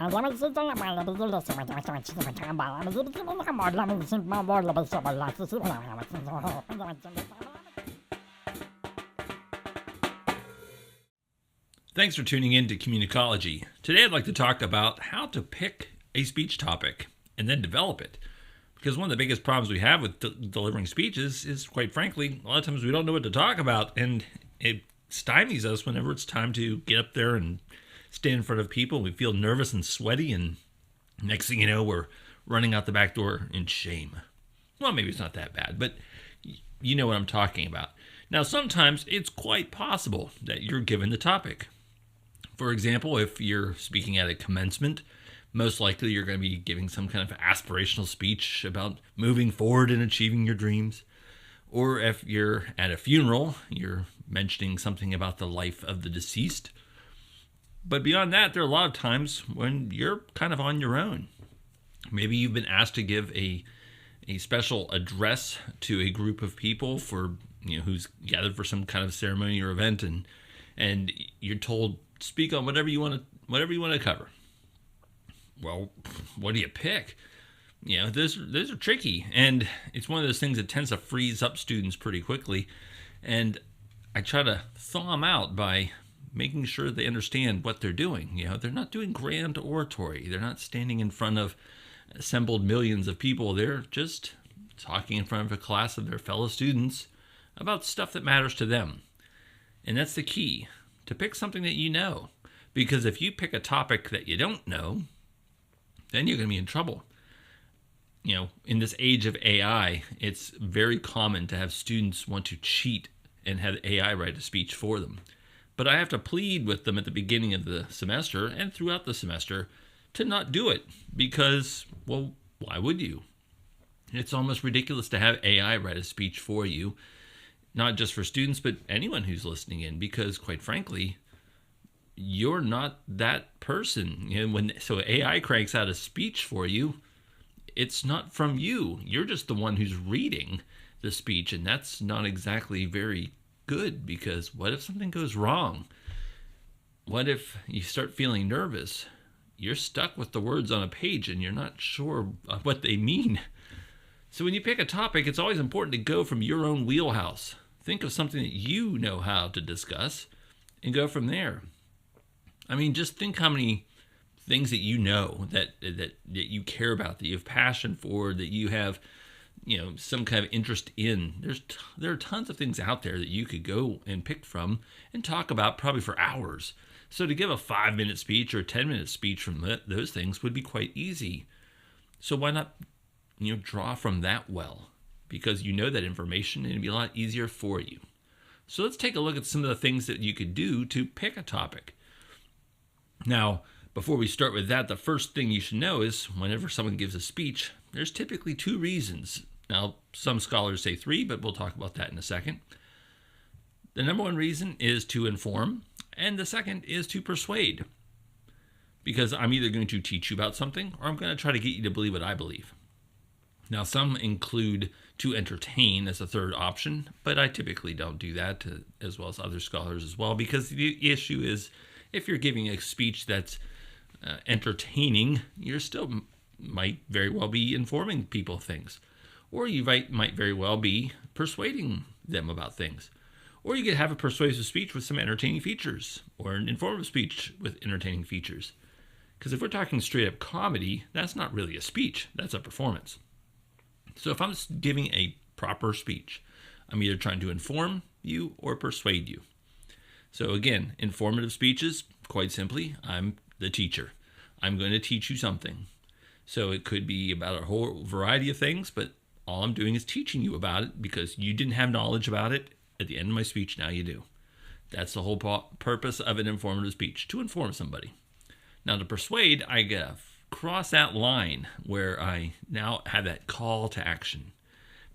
Thanks for tuning in to Communicology. Today I'd like to talk about how to pick a speech topic and then develop it. Because one of the biggest problems we have with delivering speeches is, quite frankly, a lot of times we don't know what to talk about, and it stymies us whenever it's time to get up there and stand in front of people. We feel nervous and sweaty, and next thing you know, we're running out the back door in shame. Well, maybe it's not that bad, but you know what I'm talking about. Now, sometimes it's quite possible that you're given the topic. For example, if you're speaking at a commencement, most likely you're going to be giving some kind of aspirational speech about moving forward and achieving your dreams. Or if you're at a funeral, you're mentioning something about the life of the deceased. But beyond that, there are a lot of times when you're kind of on your own. Maybe you've been asked to give a special address to a group of people for, who's gathered for some kind of ceremony or event, and you're told, speak on whatever you want to cover. Well, what do you pick? Those are tricky, and it's one of those things that tends to freeze up students pretty quickly. And I try to thaw them out by making sure they understand what they're doing. They're not doing grand oratory. They're not standing in front of assembled millions of people. They're just talking in front of a class of their fellow students about stuff that matters to them. And that's the key, to pick something that you know. Because if you pick a topic that you don't know, then you're going to be in trouble. In this age of AI, it's very common to have students want to cheat and have AI write a speech for them. But I have to plead with them at the beginning of the semester and throughout the semester to not do it because, well, why would you? It's almost ridiculous to have AI write a speech for you, not just for students, but anyone who's listening in, because quite frankly, you're not that person. So AI cranks out a speech for you, it's not from you. You're just the one who's reading the speech, and that's not exactly very good, because what if something goes wrong? What if you start feeling nervous? You're stuck with the words on a page and you're not sure what they mean. So when you pick a topic, it's always important to go from your own wheelhouse. Think of something that you know how to discuss and go from there. Just think how many things that you know that you care about, that you have passion for, that you have, some kind of interest in. There are tons of things out there that you could go and pick from and talk about probably for hours. So to give a 5-minute speech or a 10-minute speech from those things would be quite easy. So why not, draw from that well? Because you know that information and it'd be a lot easier for you. So let's take a look at some of the things that you could do to pick a topic. Now, before we start with that, the first thing you should know is whenever someone gives a speech, there's typically 2 reasons. Now, some scholars say 3, but we'll talk about that in a second. The number 1 reason is to inform, and the second is to persuade. Because I'm either going to teach you about something, or I'm going to try to get you to believe what I believe. Now, some include to entertain as a third option, but I typically don't do that, as well as other scholars as well, because the issue is, if you're giving a speech that's entertaining, you still might very well be informing people things. Or you might very well be persuading them about things. Or you could have a persuasive speech with some entertaining features, or an informative speech with entertaining features. Because if we're talking straight up comedy, that's not really a speech, that's a performance. So if I'm giving a proper speech, I'm either trying to inform you or persuade you. So again, informative speeches, quite simply, I'm the teacher. I'm going to teach you something. So it could be about a whole variety of things, but all I'm doing is teaching you about it because you didn't have knowledge about it at the end of my speech. Now you do. That's the whole purpose of an informative speech, to inform somebody. Now to persuade, I gotta cross that line where I now have that call to action,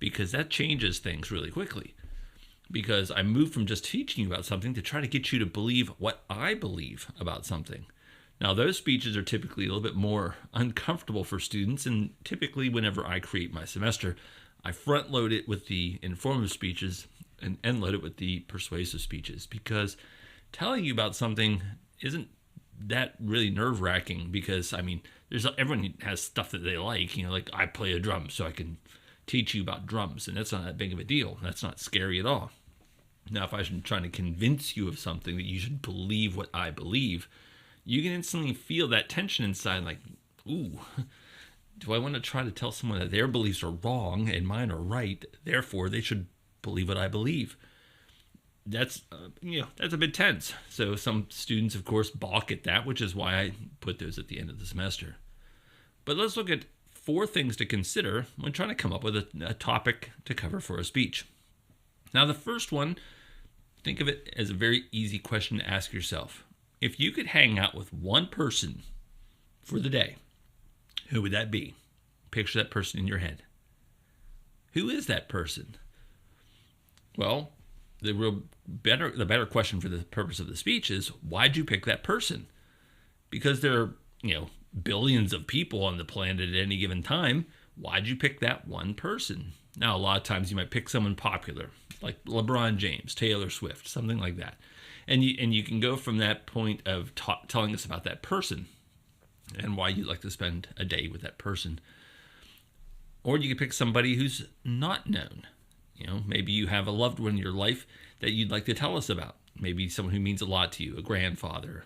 because that changes things really quickly. Because I move from just teaching you about something to try to get you to believe what I believe about something. Now, those speeches are typically a little bit more uncomfortable for students, and typically whenever I create my semester, I front load it with the informative speeches and end load it with the persuasive speeches, because telling you about something isn't that really nerve-wracking because, I mean, everyone has stuff that they like. Like I play a drum, so I can teach you about drums, and that's not that big of a deal. That's not scary at all. Now, if I'm trying to convince you of something that you should believe what I believe, you can instantly feel that tension inside, like, ooh, do I want to try to tell someone that their beliefs are wrong and mine are right, therefore they should believe what I believe? That's that's a bit tense. So some students, of course, balk at that, which is why I put those at the end of the semester. But let's look at 4 things to consider when trying to come up with a topic to cover for a speech. Now, the first one, think of it as a very easy question to ask yourself. If you could hang out with one person for the day, who would that be? Picture that person in your head. Who is that person? Well, the better question for the purpose of the speech is, why'd you pick that person? Because there are, billions of people on the planet at any given time. Why'd you pick that one person? Now, a lot of times you might pick someone popular, like LeBron James, Taylor Swift, something like that. And you can go from that point of telling us about that person and why you'd like to spend a day with that person. Or you could pick somebody who's not known. Maybe you have a loved one in your life that you'd like to tell us about. Maybe someone who means a lot to you, a grandfather,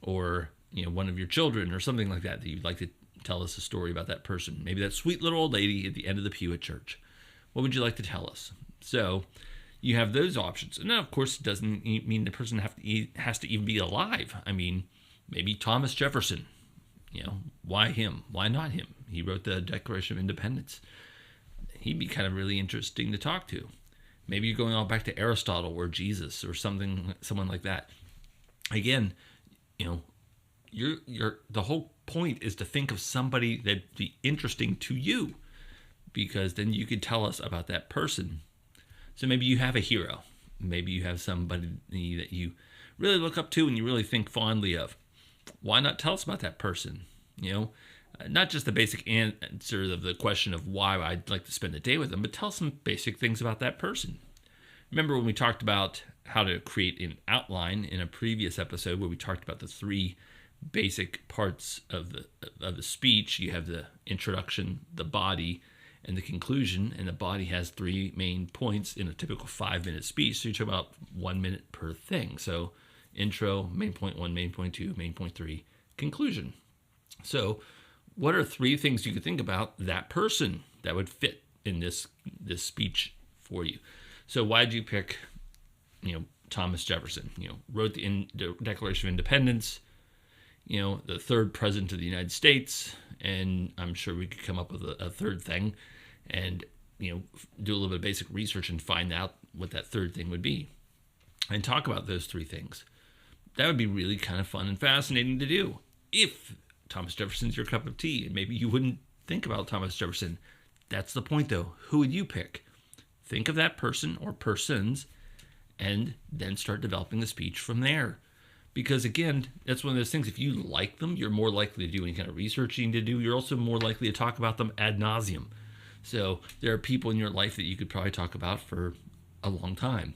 or one of your children, or something like that you'd like to tell us a story about that person. Maybe that sweet little old lady at the end of the pew at church. What would you like to tell us? So you have those options. And now, of course, it doesn't mean the person has to even be alive. I mean, maybe Thomas Jefferson. Why him? Why not him? He wrote the Declaration of Independence. He'd be kind of really interesting to talk to. Maybe you're going all back to Aristotle or Jesus or someone like that. Again, the whole point is to think of somebody that'd be interesting to you, because then you could tell us about that person. So maybe you have a hero. Maybe you have somebody that you really look up to and you really think fondly of. Why not tell us about that person? Not just the basic answer of the question of why I'd like to spend the day with them, but tell some basic things about that person. Remember when we talked about how to create an outline in a previous episode where we talked about the 3 basic parts of the speech? You have the introduction, the body, and the conclusion. And the body has 3 main points in a typical 5-minute speech. So you talk about 1 minute per thing. So intro, main point 1, main point 2, main point 3, conclusion. So what are 3 things you could think about that person that would fit in this speech for you? So why'd you pick, Thomas Jefferson? Wrote the Declaration of Independence, the 3rd president of the United States, and I'm sure we could come up with a 3rd thing and, do a little bit of basic research and find out what that 3rd thing would be and talk about those 3 things. That would be really kind of fun and fascinating to do if Thomas Jefferson's your cup of tea, and maybe you wouldn't think about Thomas Jefferson. That's the point, though. Who would you pick? Think of that person or persons, and then start developing the speech from there. Because, again, that's one of those things. If you like them, you're more likely to do any kind of researching to do. You're also more likely to talk about them ad nauseum. So there are people in your life that you could probably talk about for a long time.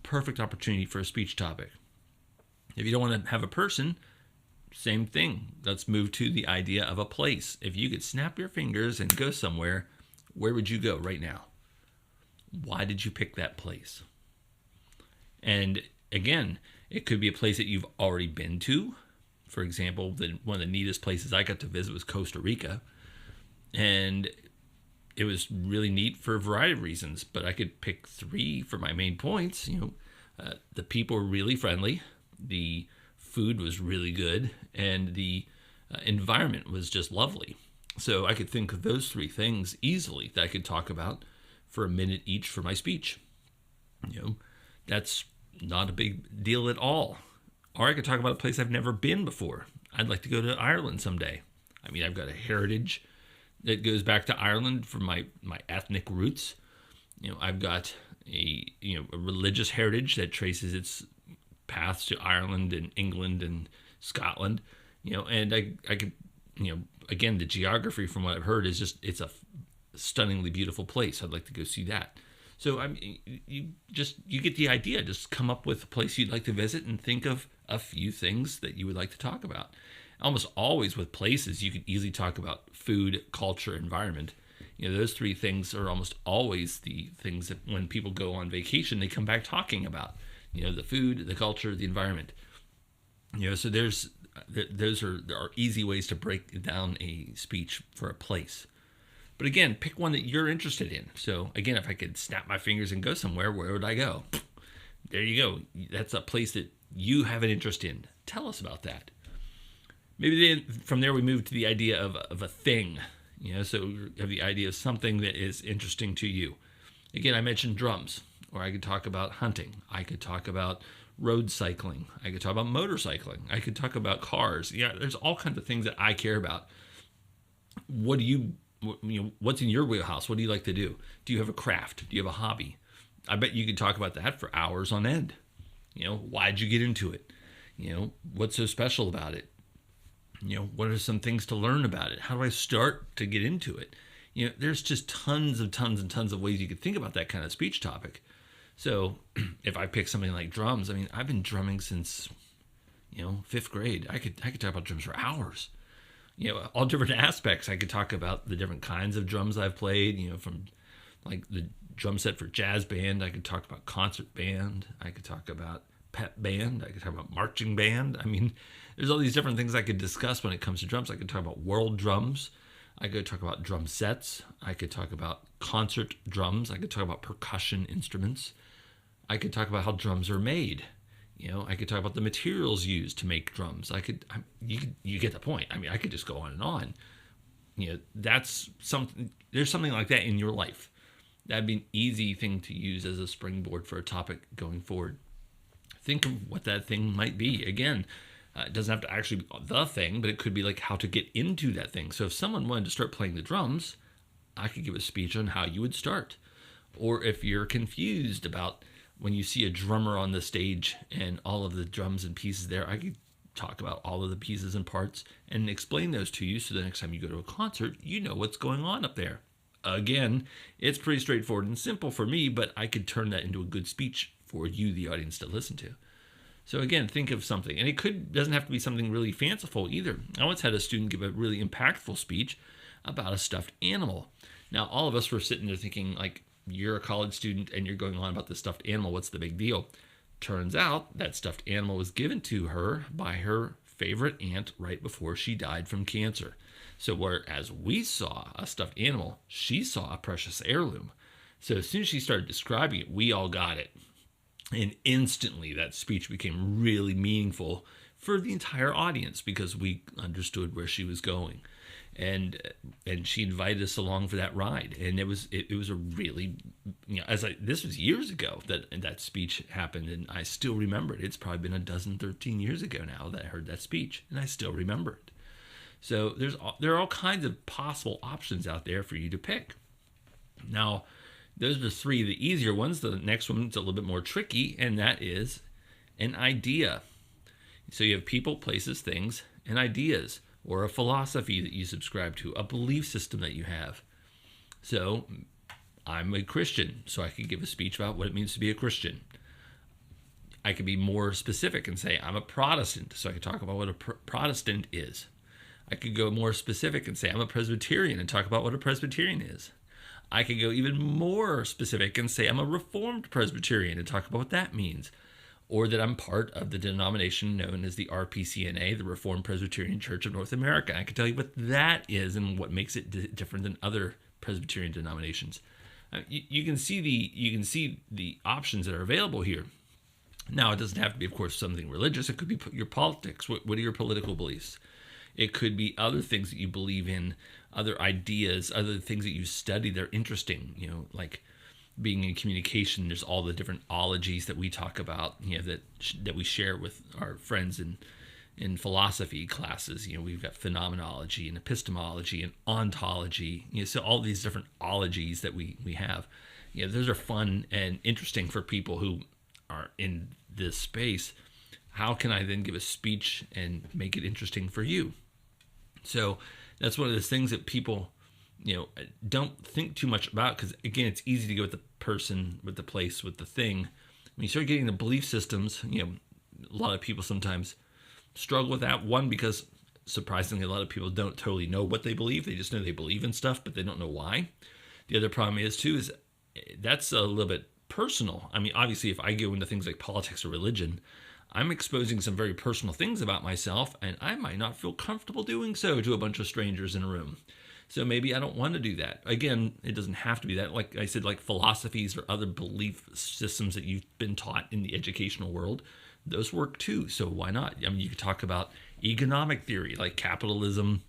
Perfect opportunity for a speech topic. If you don't want to have a person, same thing. Let's move to the idea of a place. If you could snap your fingers and go somewhere, where would you go right now? Why did you pick that place? And again, it could be a place that you've already been to. For example, one of the neatest places I got to visit was Costa Rica. And it was really neat for a variety of reasons, but I could pick 3 for my main points. The people were really friendly. The food was really good, and the environment was just lovely. So I could think of those 3 things easily that I could talk about for a minute each for my speech. That's not a big deal at all. Or I could talk about a place I've never been before. I'd like to go to Ireland someday. I mean, I've got a heritage that goes back to Ireland from my ethnic roots. I've got a religious heritage that traces its paths to Ireland and England and Scotland. And I could, again, the geography from what I've heard is it's a stunningly beautiful place. I'd like to go see that. So I mean, you get the idea. Just come up with a place you'd like to visit and think of a few things that you would like to talk about. Almost always with places, you could easily talk about food, culture, environment. Those three things are almost always the things that when people go on vacation, they come back talking about. The food, the culture, the environment. So those are easy ways to break down a speech for a place. But again, pick one that you're interested in. So again, if I could snap my fingers and go somewhere, where would I go? There you go. That's a place that you have an interest in. Tell us about that. Maybe then from there we move to the idea of a thing. So we have the idea of something that is interesting to you. Again, I mentioned drums, or I could talk about hunting. I could talk about road cycling. I could talk about motorcycling. I could talk about cars. There's all kinds of things that I care about. What's in your wheelhouse? What do you like to do? Do you have a craft? Do you have a hobby? I bet you could talk about that for hours on end. Why'd you get into it? What's so special about it? What are some things to learn about it? How do I start to get into it? There's just tons of ways you could think about that kind of speech topic. So if I pick something like drums, I mean, I've been drumming since, 5th grade. I could talk about drums for hours. All different aspects. I could talk about the different kinds of drums I've played, from like the drum set for jazz band. I could talk about concert band. I could talk about pep band. I could talk about marching band. I mean, there's all these different things I could discuss when it comes to drums. I could talk about world drums. I could talk about drum sets. I could talk about concert drums. I could talk about percussion instruments. I could talk about how drums are made. I could talk about the materials used to make drums. You get the point. I mean, I could just go on and on. That's something. There's something like that in your life. That'd be an easy thing to use as a springboard for a topic going forward. Think of what that thing might be. Again, it doesn't have to actually be the thing, but it could be like how to get into that thing. So if someone wanted to start playing the drums, I could give a speech on how you would start. Or if you're confused about when you see a drummer on the stage and all of the drums and pieces there, I could talk about all of the pieces and parts and explain those to you so the next time you go to a concert, you know what's going on up there. Again, it's pretty straightforward and simple for me, but I could turn that into a good speech for you, the audience, to listen to. So again, think of something. And it doesn't have to be something really fanciful either. I once had a student give a really impactful speech about a stuffed animal. Now, all of us were sitting there thinking, like, you're a college student and you're going on about the stuffed animal. What's the big deal? Turns out that stuffed animal was given to her by her favorite aunt right before she died from cancer. So whereas we saw a stuffed animal, she saw a precious heirloom. So as soon as she started describing it, we all got it. And instantly that speech became really meaningful for the entire audience because we understood where she was going. And she invited us along for that ride, and it was a really, this was years ago that speech happened, and I still remember it. It's probably been 13 years ago now that I heard that speech, and I still remember it. So there are all kinds of possible options out there for you to pick. Now, those are the three of the easier ones. The next one's a little bit more tricky, and that is an idea. So you have people, places, things, and ideas. Or a philosophy that you subscribe to, a belief system that you have. So I'm a Christian, so I could give a speech about what it means to be a Christian. I could be more specific and say I'm a Protestant, so I could talk about what a Protestant is. I could go more specific and say I'm a Presbyterian and talk about what a Presbyterian is. I could go even more specific and say I'm a Reformed Presbyterian and talk about what that means. Or that I'm part of the denomination known as the RPCNA, the Reformed Presbyterian Church of North America. I can tell you what that is and what makes it different than other Presbyterian denominations. You can see the options that are available here. Now, it doesn't have to be, of course, something religious. It could be your politics. What are your political beliefs? It could be other things that you believe in, other ideas, other things that you study that are interesting, like being in communication. There's all the different ologies that we talk about, that we share with our friends in philosophy classes. We've got phenomenology and epistemology and ontology. So all these different ologies that we have, those are fun and interesting for people who are in this space. How can I then give a speech and make it interesting for you? So that's one of those things that people, don't think too much about it, because again, it's easy to go with the person, with the place, with the thing. When you start getting the belief systems, a lot of people sometimes struggle with that. One, because surprisingly, a lot of people don't totally know what they believe. They just know they believe in stuff, but they don't know why. The other problem is too, is that's a little bit personal. I mean, obviously, if I go into things like politics or religion, I'm exposing some very personal things about myself, and I might not feel comfortable doing so to a bunch of strangers in a room. So maybe I don't want to do that. Again, it doesn't have to be that. Like I said, like philosophies or other belief systems that you've been taught in the educational world, those work too. So why not? I mean, you could talk about economic theory, like capitalism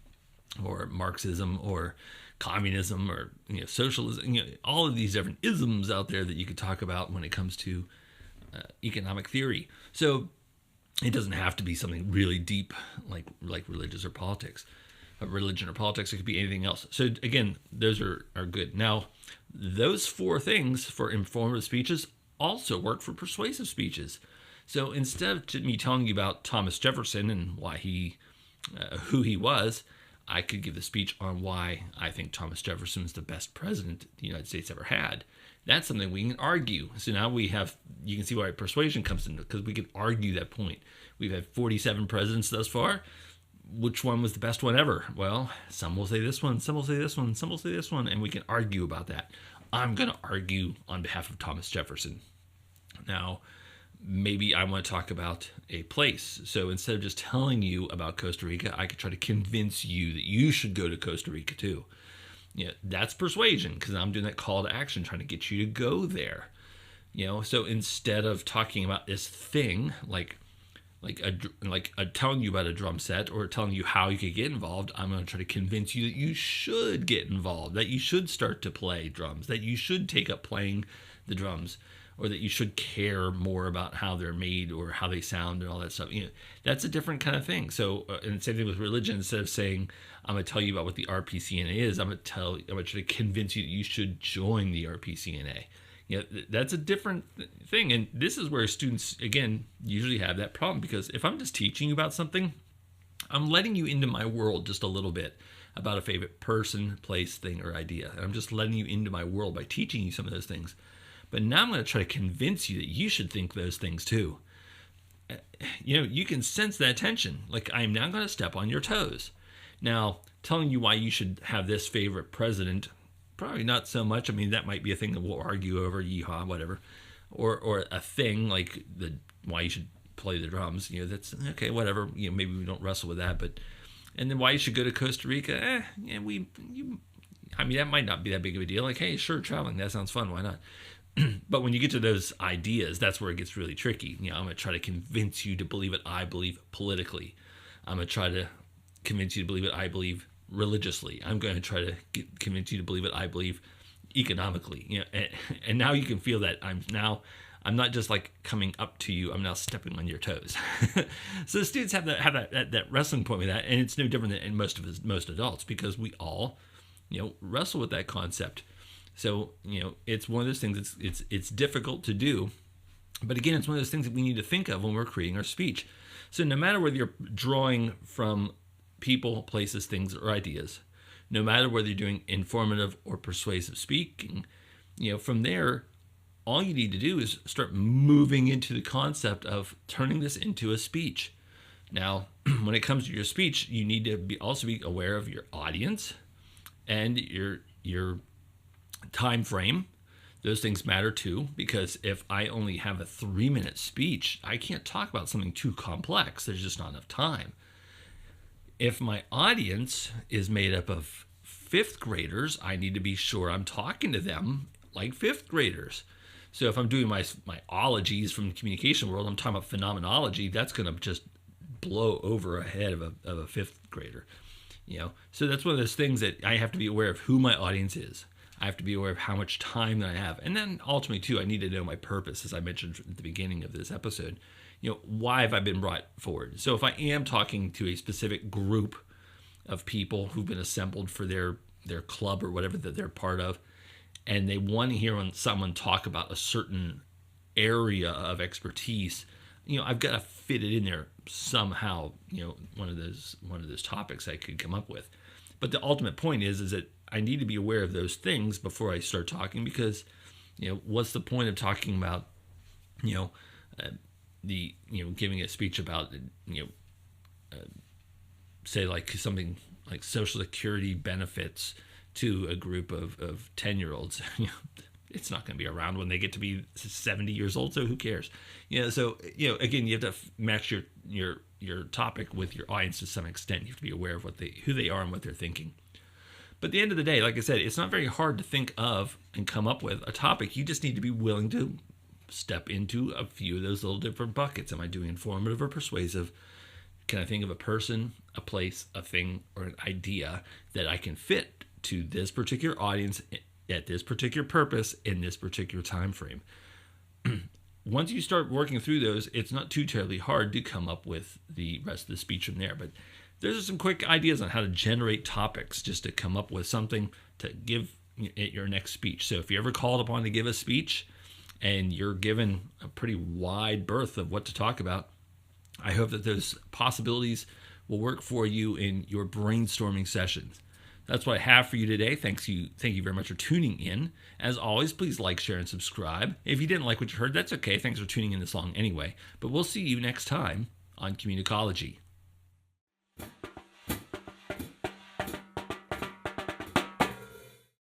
or Marxism or communism or socialism. All of these different isms out there that you could talk about when it comes to economic theory. So it doesn't have to be something really deep like religious or politics. Religion or politics, it could be anything else. So again, those are good. Now, those four things for informative speeches also work for persuasive speeches. So instead of me telling you about Thomas Jefferson and why who he was, I could give the speech on why I think Thomas Jefferson is the best president the United States ever had. That's something we can argue. So now you can see why persuasion comes in, because we can argue that point. We've had 47 presidents thus far. Which one was the best one ever? Well, some will say this one, some will say this one, some will say this one, and we can argue about that. I'm going to argue on behalf of Thomas Jefferson. Now, maybe I want to talk about a place. So instead of just telling you about Costa Rica, I could try to convince you that you should go to Costa Rica too. That's persuasion, because I'm doing that call to action, trying to get you to go there. So instead of talking about this thing, like telling you about a drum set or telling you how you could get involved, I'm going to try to convince you that you should get involved, that you should start to play drums, that you should take up playing the drums, or that you should care more about how they're made or how they sound and all that stuff. That's a different kind of thing. So, and same thing with religion. Instead of saying, I'm going to tell you about what the RPCNA is, I'm going to try to convince you that you should join the RPCNA. That's a different thing. And this is where students, again, usually have that problem, because if I'm just teaching you about something, I'm letting you into my world just a little bit about a favorite person, place, thing, or idea. And I'm just letting you into my world by teaching you some of those things. But now I'm going to try to convince you that you should think those things too. You can sense that tension. Like, I'm now going to step on your toes. Now, telling you why you should have this favorite president, probably not so much. I mean, that might be a thing that we'll argue over, yeehaw, whatever. Or a thing like why you should play the drums. That's okay, whatever. Maybe we don't wrestle with that. And then why you should go to Costa Rica. That might not be that big of a deal. Like, hey, sure, traveling, that sounds fun. Why not? But when you get to those ideas, that's where it gets really tricky. I'm going to try to convince you to believe what I believe politically. I'm going to try to convince you to believe what I believe religiously. I'm going to try to convince you to believe what I believe economically. And now you can feel that I'm not just like coming up to you. I'm now stepping on your toes. So the students have that wrestling point with that, and it's no different than in most adults, because we all wrestle with that concept. So, it's one of those things it's difficult to do. But again, it's one of those things that we need to think of when we're creating our speech. So no matter whether you're drawing from people, places, things, or ideas, no matter whether you're doing informative or persuasive speaking, from there, all you need to do is start moving into the concept of turning this into a speech. Now, when it comes to your speech, you need to also be aware of your audience and your time frame. Those things matter too, because if I only have a 3-minute speech, I can't talk about something too complex. There's just not enough time. If my audience is made up of 5th graders, I need to be sure I'm talking to them like 5th graders. So if I'm doing my ologies from the communication world, I'm talking about phenomenology, that's going to just blow over ahead of a 5th grader. So that's one of those things that I have to be aware of who my audience is. I have to be aware of how much time that I have. And then ultimately, too, I need to know my purpose, as I mentioned at the beginning of this episode. Why have I been brought forward? So if I am talking to a specific group of people who've been assembled for their club or whatever that they're part of, and they want to hear someone talk about a certain area of expertise, I've got to fit it in there somehow, one of those topics I could come up with. But the ultimate point is that I need to be aware of those things before I start talking, because what's the point of talking about giving a speech about say like something like Social Security benefits to a group of 10-year-olds. It's not going to be around when they get to be 70 years old, so who cares? So again, you have to match your topic with your audience to some extent. You have to be aware of who they are and what they're thinking. But at the end of the day, like I said, it's not very hard to think of and come up with a topic. You just need to be willing to step into a few of those little different buckets. Am I doing informative or persuasive? Can I think of a person, a place, a thing, or an idea that I can fit to this particular audience at this particular purpose in this particular time frame? Once you start working through those, it's not too terribly hard to come up with the rest of the speech from there. But there's some quick ideas on how to generate topics, just to come up with something to give at your next speech. So if you're ever called upon to give a speech and you're given a pretty wide berth of what to talk about, I hope that those possibilities will work for you in your brainstorming sessions. That's what I have for you today. Thank you very much for tuning in. As always, please like, share, and subscribe. If you didn't like what you heard, that's okay. Thanks for tuning in this long anyway. But we'll see you next time on Communicology.